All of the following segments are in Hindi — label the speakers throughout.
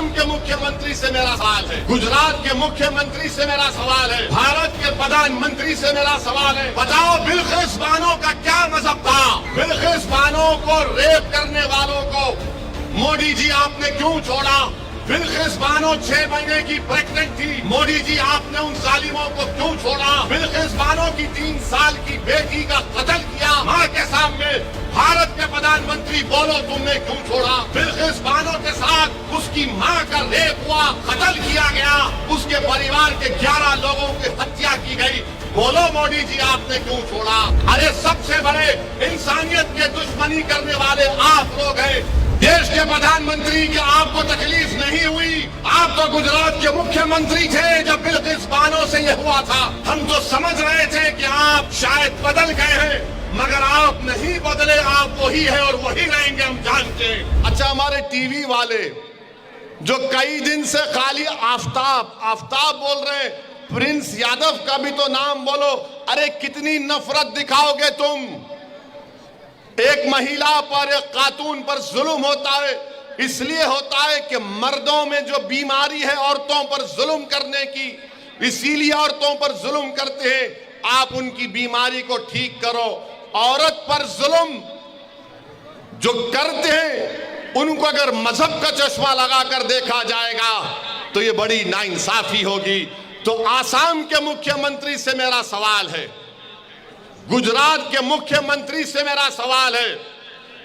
Speaker 1: आसाम के मुख्यमंत्री से मेरा सवाल है, गुजरात के मुख्यमंत्री से मेरा सवाल है, भारत के प्रधानमंत्री से मेरा सवाल है, बताओ बिल्किस बानो का क्या मजहब था? बिल्किस बानो को रेप करने वालों को मोदी जी आपने क्यों छोड़ा? बिल्किस बानो 6 महीने की प्रेग्नेंट थी, मोदी जी आपने उन जालिमों को क्यों छोड़ा? बिल्किस बानो की 3 साल की बेटी का कत्ल किया माँ के सामने, भारत के प्रधानमंत्री बोलो तुमने क्यों छोड़ा? बिल्किस बानो के साथ उसकी माँ का रेप हुआ, कत्ल किया गया, उसके परिवार के 11 लोगों की हत्या की गई, बोलो मोदी जी आपने क्यों छोड़ा? अरे सबसे बड़े इंसानियत के दुश्मनी करने वाले आप लोग हैं। देश के प्रधानमंत्री की आपको तकलीफ नहीं हुई? आप तो गुजरात के मुख्यमंत्री थे जब बिल्किस बानो से यह हुआ था। हम तो समझ रहे थे कि आप शायद बदल गए हैं, मगर आप नहीं बदले, आप वही है और वही रहेंगे, हम जानते हैं। अच्छा, हमारे टीवी वाले जो कई दिन से खाली आफ्ताब बोल रहे हैं, प्रिंस यादव का भी तो नाम बोलो। अरे कितनी नफरत दिखाओगे तुम? एक महिला पर, एक खातून पर जुल्म होता है, इसलिए होता है कि मर्दों में जो बीमारी है औरतों पर जुल्म करने की, इसीलिए औरतों पर जुल्म करते हैं। आप उनकी बीमारी को ठीक करो। औरत पर जुल्म जो करते हैं उनको अगर मजहब का चश्मा लगाकर देखा जाएगा तो ये बड़ी नाइंसाफी होगी। तो आसाम के मुख्यमंत्री से मेरा सवाल है, गुजरात के मुख्यमंत्री से मेरा सवाल है,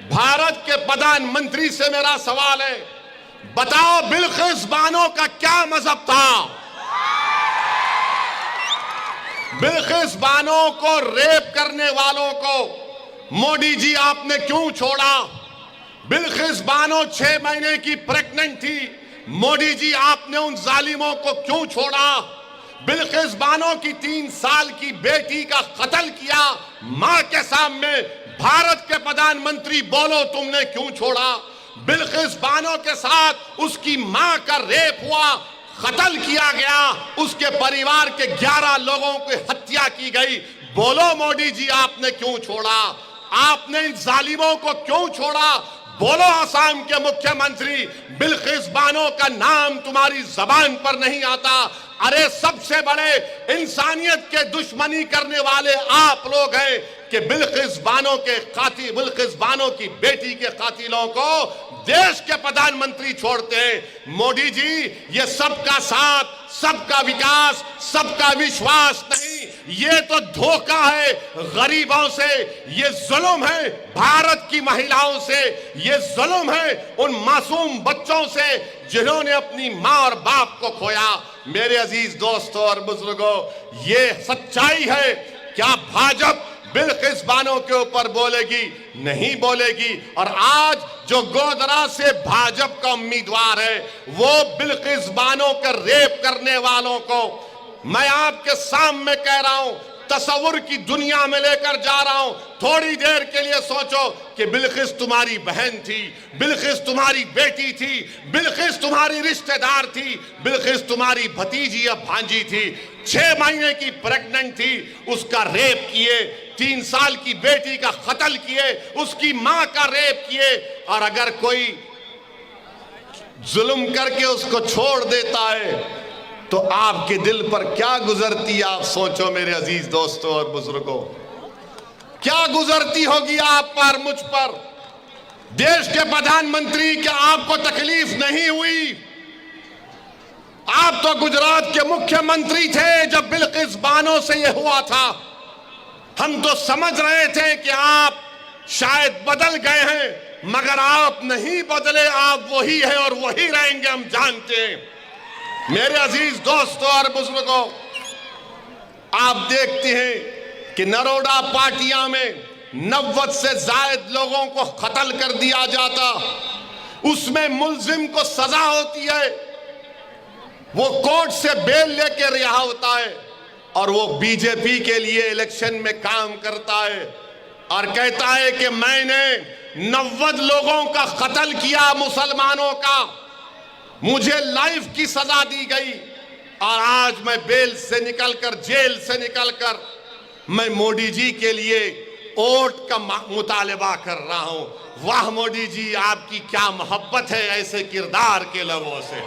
Speaker 1: भारत के प्रधानमंत्री से मेरा सवाल है, बताओ बिल्किस बानो का क्या मजहब था? बिल्किस बानो को रेप करने वालों को मोदी जी आपने क्यों छोड़ा? बिल्किस बानो 6 महीने की प्रेग्नेंट थी, मोदी जी आपने उन जालिमों को क्यों छोड़ा? बिल्किस बानो की 3 साल की बेटी का कत्ल किया मां के सामने, भारत के प्रधानमंत्री बोलो तुमने क्यों छोड़ा? बिल्किस बानो के साथ उसकी मां का रेप हुआ, कत्ल किया गया, उसके परिवार के 11 लोगों की हत्या की गई, बोलो मोदी जी आपने क्यों छोड़ा? आपने इन जालिमों को क्यों छोड़ा? बोलो आसाम के मुख्यमंत्री, बिल्किस बानो का नाम तुम्हारी जबान पर नहीं आता। अरे सबसे बड़े इंसानियत के दुश्मनी करने वाले आप लोग हैं कि बिल्किस बानो के कातिल, बिल्किस बानो की बेटी के कातिलों को देश के प्रधानमंत्री छोड़ते हैं। मोदी जी, ये सबका साथ, सबका विकास, सबका विश्वास नहीं, ये तो धोखा है गरीबों से, ये जुल्म है भारत की महिलाओं से, ये जुल्म है उन मासूम बच्चों से जिन्होंने अपनी मां और बाप को खोया। मेरे अजीज दोस्तों और बुजुर्गों, ये सच्चाई है। क्या भाजपा बिल्किस बानो के ऊपर बोलेगी? नहीं बोलेगी। और आज जो गोधरा से भाजपा का उम्मीदवार है वो बिल्किस बानो के रेप करने वालों को मैं आपके सामने कह रहा हूं, तस्वुर की दुनिया में लेकर जा रहा हूं। थोड़ी देर के लिए सोचो कि बिल्किस तुम्हारी बहन थी, बिल्किस तुम्हारी बेटी थी, बिल्किस तुम्हारी रिश्तेदार थी, बिल्किस तुम्हारी भतीजी या भांजी थी, 6 महीने की प्रेग्नेंट थी, उसका रेप किए, 3 साल की बेटी का कत्ल किए, उसकी मां का रेप किए, और अगर कोई जुल्म करके उसको छोड़ देता है तो आपके दिल पर क्या गुजरती है? आप सोचो मेरे अजीज दोस्तों और बुजुर्गों, क्या गुजरती होगी आप पर, मुझ पर? देश के प्रधानमंत्री, क्या आपको तकलीफ नहीं हुई? आप तो गुजरात के मुख्यमंत्री थे जब बिल्किस बानो से यह हुआ था। हम तो समझ रहे थे कि आप शायद बदल गए हैं, मगर आप नहीं बदले, आप वही है और वही रहेंगे, हम जानते हैं। मेरे अजीज दोस्तों और बुजुर्गों, आप देखते हैं कि नरोडा पाटिया में 90 से जायद लोगों को कत्ल कर दिया जाता, उसमें मुल्जिम को सजा होती है, वो कोर्ट से बेल लेकर रिहा होता है और वो बीजेपी के लिए इलेक्शन में काम करता है और कहता है कि मैंने 90 लोगों का कत्ल किया, मुसलमानों का, मुझे लाइफ की सजा दी गई और आज मैं बेल से निकलकर, जेल से निकलकर मैं मोदी जी के लिए वोट का मुतालबा कर रहा हूं, वाह मोदी जी, आपकी क्या मोहब्बत है ऐसे किरदार के लोगों से।